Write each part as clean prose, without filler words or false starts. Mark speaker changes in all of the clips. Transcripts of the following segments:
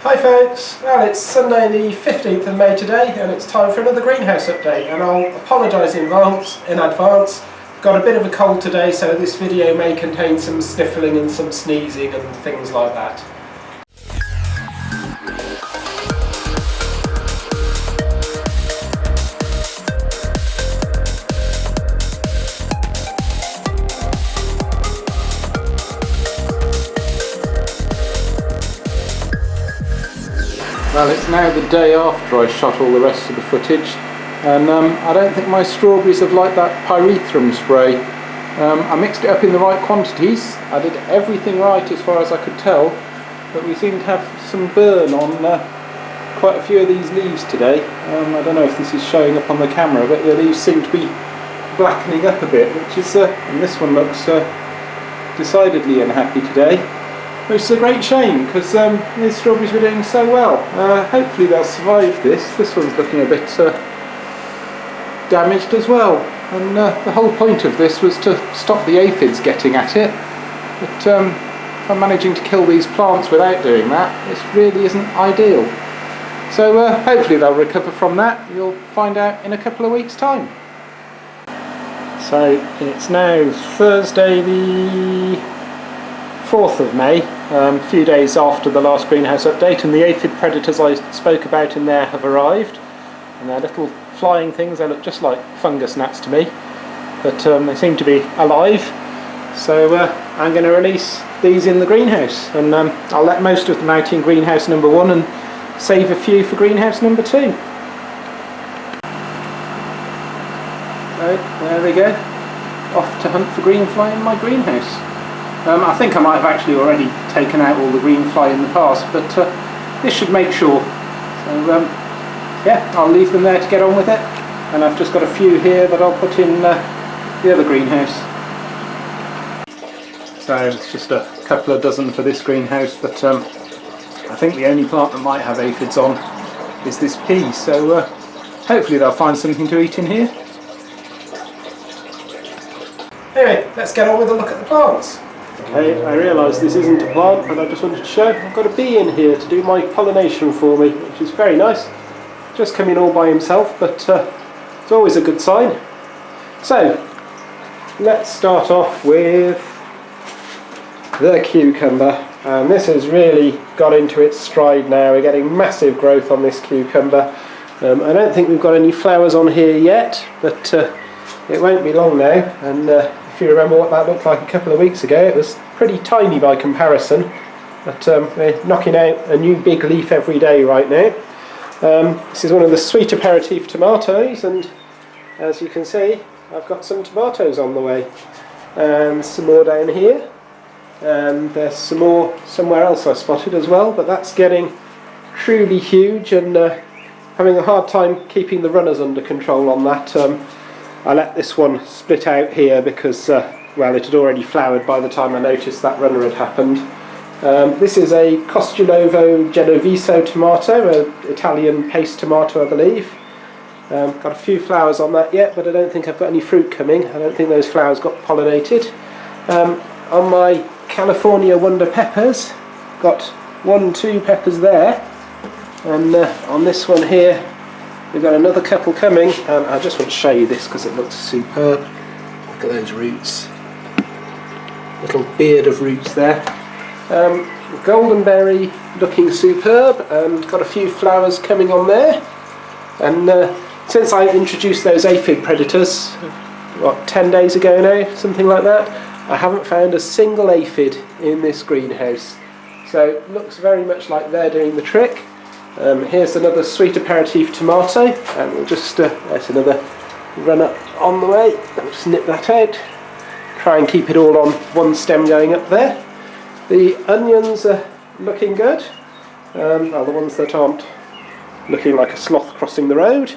Speaker 1: Hi folks, well it's Sunday the 15th of May today and it's time for another greenhouse update, and I'll apologise in advance. Got a bit of a cold today, so this video may contain some sniffling and some sneezing and things like that.
Speaker 2: Well, it's now the day after I shot all the rest of the footage, and I don't think my strawberries have liked that Phrethrum spray. I mixed it up in the right quantities, I did everything right as far as I could tell, but we seem to have some burn on quite a few of these leaves today. I don't know if this is showing up on the camera, but the leaves seem to be blackening up a bit, which is, and this one looks decidedly unhappy today. Which is a great shame, because these strawberries were doing so well. Hopefully they'll survive this. This one's looking a bit damaged as well. And the whole point of this was to stop the aphids getting at it. But if I'm managing to kill these plants without doing that, this really isn't ideal. So hopefully they'll recover from that. You'll find out in a couple of weeks' time. So it's now Thursday the 4th of May, a few days after the last greenhouse update, and the aphid predators I spoke about in there have arrived, and they're little flying things. They look just like fungus gnats to me, but they seem to be alive, so I'm going to release these in the greenhouse, and I'll let most of them out in greenhouse number 1 and save a few for greenhouse number 2. So there we go, off to hunt for greenfly in my greenhouse. I think I might have actually already taken out all the green fly in the past, but this should make sure. So yeah, I'll leave them there to get on with it, and I've just got a few here that I'll put in the other greenhouse. So it's just a couple of dozen for this greenhouse, but I think the only plant that might have aphids on is this pea, so hopefully they'll find something to eat in here.
Speaker 1: Anyway, let's get on with a look at the plants. Okay, I realise this isn't a plant, but I just wanted to show I've got a bee in here to do my pollination for me, which is very nice. Just come in all by himself, but it's always a good sign. So, let's start off with the cucumber, and this has really got into its stride now. We're getting massive growth on this cucumber. I don't think we've got any flowers on here yet, but it won't be long now, and if you remember what that looked like a couple of weeks ago, it was pretty tiny by comparison, but we're knocking out a new big leaf every day right now. This is one of the sweet aperitif tomatoes, and as you can see I've got some tomatoes on the way, and some more down here, and there's some more somewhere else I spotted as well, but that's getting truly huge, and having a hard time keeping the runners under control on that. I let this one split out here because, well, it had already flowered by the time I noticed that runner had happened. This is a Costulovo Genoviso tomato, an Italian paste tomato I believe. Got a few flowers on that yet, but I don't think I've got any fruit coming. I don't think those flowers got pollinated. On my California Wonder peppers, got 2 peppers there, and on this one here we've got another couple coming, and I just want to show you this because it looks superb. Look at those roots. Little beard of roots there. Goldenberry looking superb, and got a few flowers coming on there. And since I introduced those aphid predators, what, 10 days ago now, something like that, I haven't found a single aphid in this greenhouse. So it looks very much like they're doing the trick. Here's another sweet aperitif tomato, and we'll just, there's another runner on the way. I'll just nip that out. Try and keep it all on one stem going up there. The onions are looking good, well, the ones that aren't looking like a sloth crossing the road.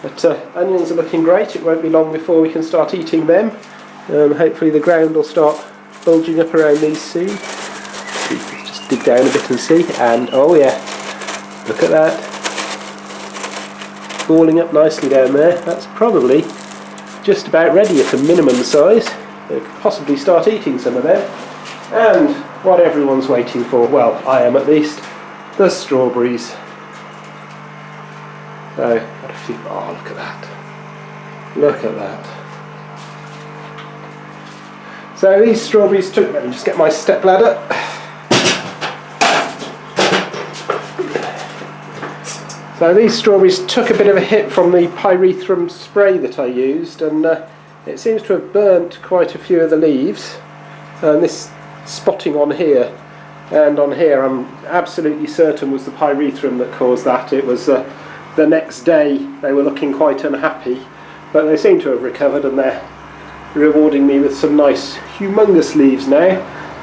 Speaker 1: But onions are looking great. It won't be long before we can start eating them. Hopefully the ground will start bulging up around these soon. Just dig down a bit and see, and oh yeah. Look at that, balling up nicely down there. That's probably just about ready at a minimum size. We could possibly start eating some of them. And what everyone's waiting for, well, I am at least, the strawberries. So, got a few. Oh, look at that! Look at that! So these strawberries took. Let me just get my step ladder. So these strawberries took a bit of a hit from the Phrethrum spray that I used, and it seems to have burnt quite a few of the leaves. And this spotting on here and on here, I'm absolutely certain was the Phrethrum that caused that. It was the next day they were looking quite unhappy, but they seem to have recovered and they're rewarding me with some nice humongous leaves now.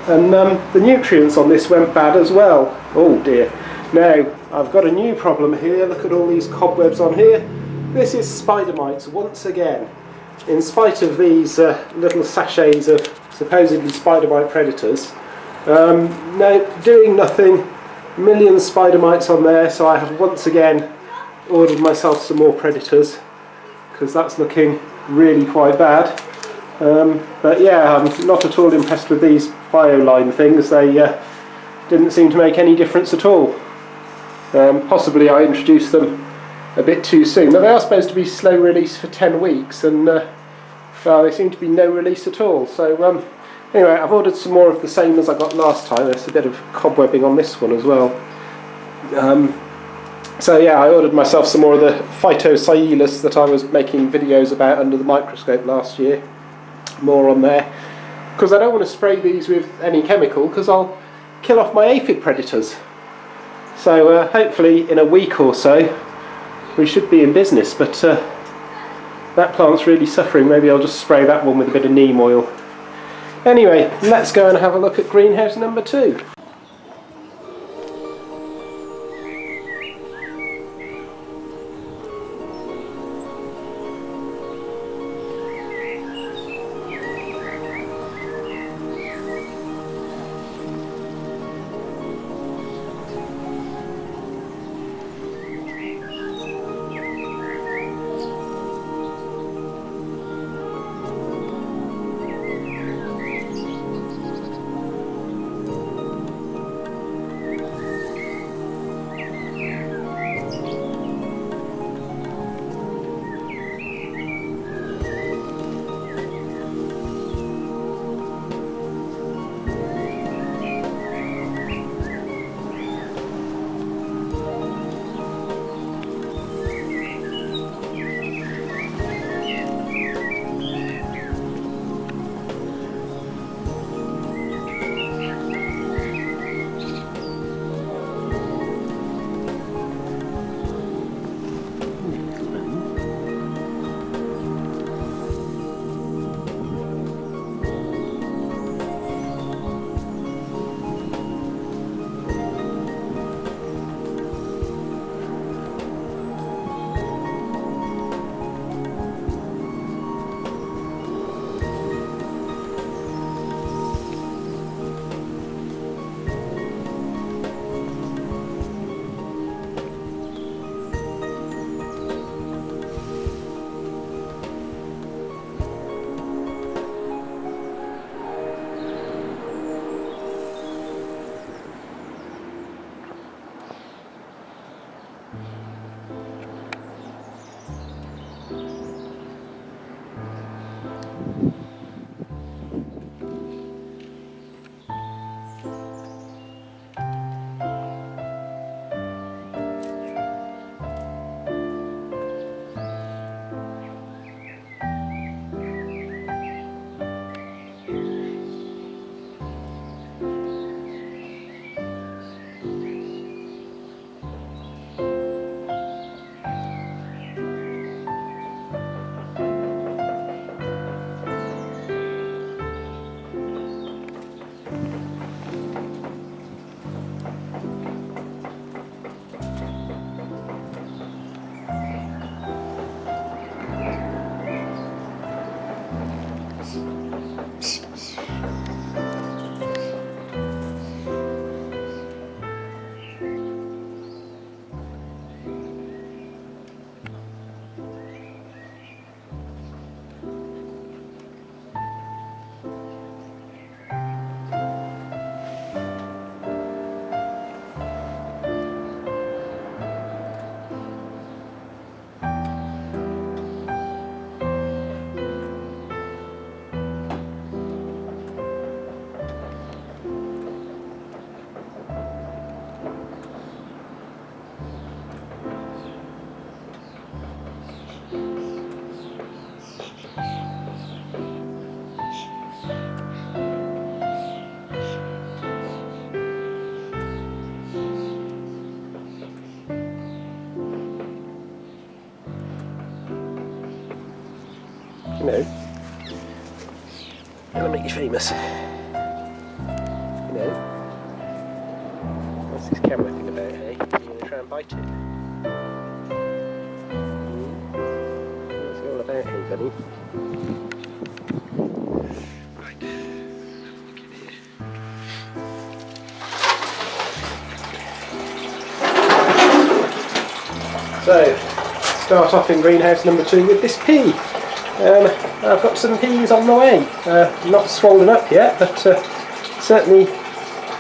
Speaker 1: And the nutrients on this went bad as well. Oh dear. Now I've got a new problem here. Look at all these cobwebs on here. This is spider mites once again. In spite of these little sachets of supposedly spider mite predators, no, doing nothing. Million spider mites on there, so I have once again ordered myself some more predators because that's looking really quite bad. But yeah, I'm not at all impressed with these BioLine things. They didn't seem to make any difference at all. Possibly I introduced them a bit too soon, but they are supposed to be slow release for 10 weeks, and well, they seem to be no release at all. So anyway, I've ordered some more of the same as I got last time. There's a bit of cobwebbing on this one as well. So yeah, I ordered myself some more of the Phytosciolus that I was making videos about under the microscope last year. More on there, because I don't want to spray these with any chemical because I'll kill off my aphid predators. So hopefully in a week or so we should be in business, but that plant's really suffering. Maybe I'll just spray that one with a bit of neem oil. Anyway, let's go and have a look at greenhouse number 2. know, gonna make you famous. You know, what's this camera thing about, hey? You're gonna try and bite it? What's it all about, hey, buddy? Right, look in here. So, start off in greenhouse number 2 with this pea. I've got some peas on the way. Not swollen up yet, but certainly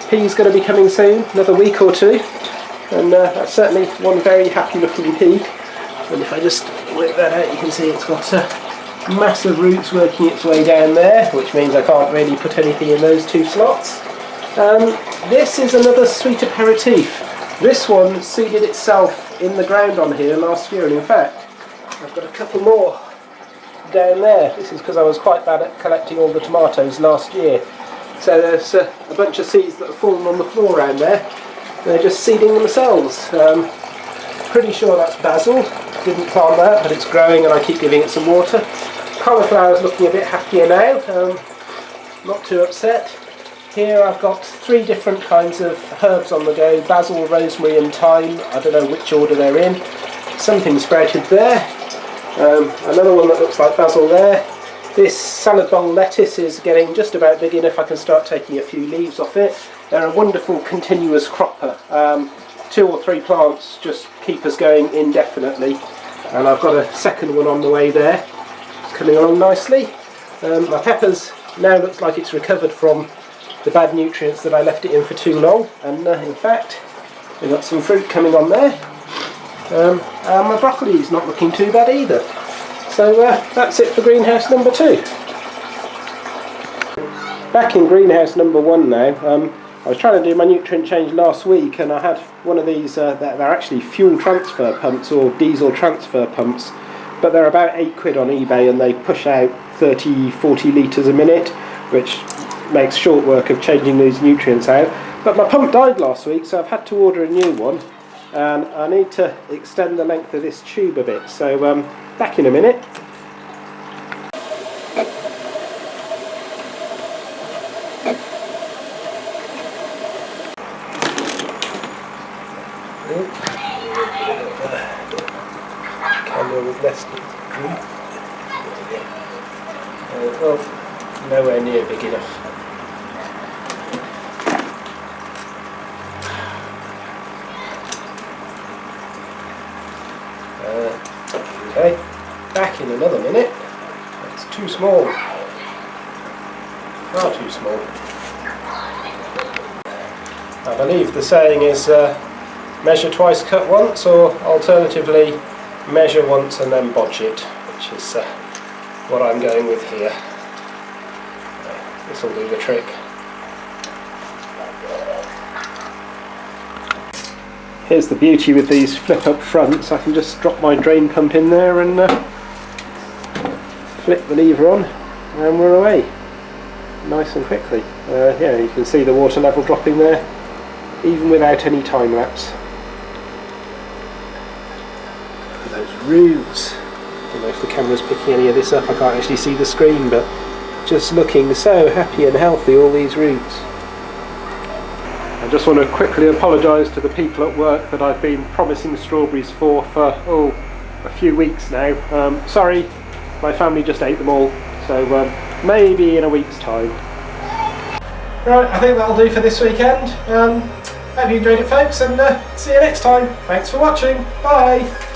Speaker 1: peas going to be coming soon, another week or 2. And that's certainly one very happy looking pea. And if I just whip that out, you can see it's got massive roots working its way down there, which means I can't really put anything in those 2 slots. This is another sweet aperitif. This one seeded itself in the ground on here last year, and in fact I've got a couple more down there. This is because I was quite bad at collecting all the tomatoes last year. So there's a bunch of seeds that have fallen on the floor around there. They're just seeding themselves. Pretty sure that's basil. Didn't plant that, but it's growing and I keep giving it some water. Cauliflower's looking a bit happier now. Not too upset. Here I've got 3 different kinds of herbs on the go: basil, rosemary and thyme. I don't know which order they're in. Something sprouted there. Another one that looks like basil there. This salad bowl lettuce is getting just about big enough I can start taking a few leaves off it. They're a wonderful continuous cropper. 2 or 3 plants just keep us going indefinitely. And I've got a second one on the way there. It's coming along nicely. My peppers now looks like it's recovered from the bad nutrients that I left it in for too long, and in fact we've got some fruit coming on there. And my broccoli is not looking too bad either. So that's it for greenhouse number 2. Back in greenhouse number 1 now. I was trying to do my nutrient change last week, and I had one of these, they're actually fuel transfer pumps or diesel transfer pumps, but they're about £8 on eBay and they push out 30-40 litres a minute, which makes short work of changing these nutrients out. But my pump died last week, so I've had to order a new one, and I need to extend the length of this tube a bit. So back in a minute. Candle with less. Well, nowhere near big enough. Okay, back in another minute. It's too small. Far too small. I believe the saying is measure twice, cut once, or alternatively measure once and then bodge it, which is what I'm going with here. This will do the trick. Here's the beauty with these flip up fronts. I can just drop my drain pump in there and flip the lever on and we're away. Nice and quickly. Yeah, you can see the water level dropping there even without any time lapse. Look at those roots. I don't know if the camera's picking any of this up, I can't actually see the screen, but just looking so happy and healthy, all these roots. I just want to quickly apologise to the people at work that I've been promising strawberries for a few weeks now. Sorry, my family just ate them all, so maybe in a week's time. Right, I think that'll do for this weekend. Hope you enjoyed it, folks, and see you next time. Thanks for watching. Bye!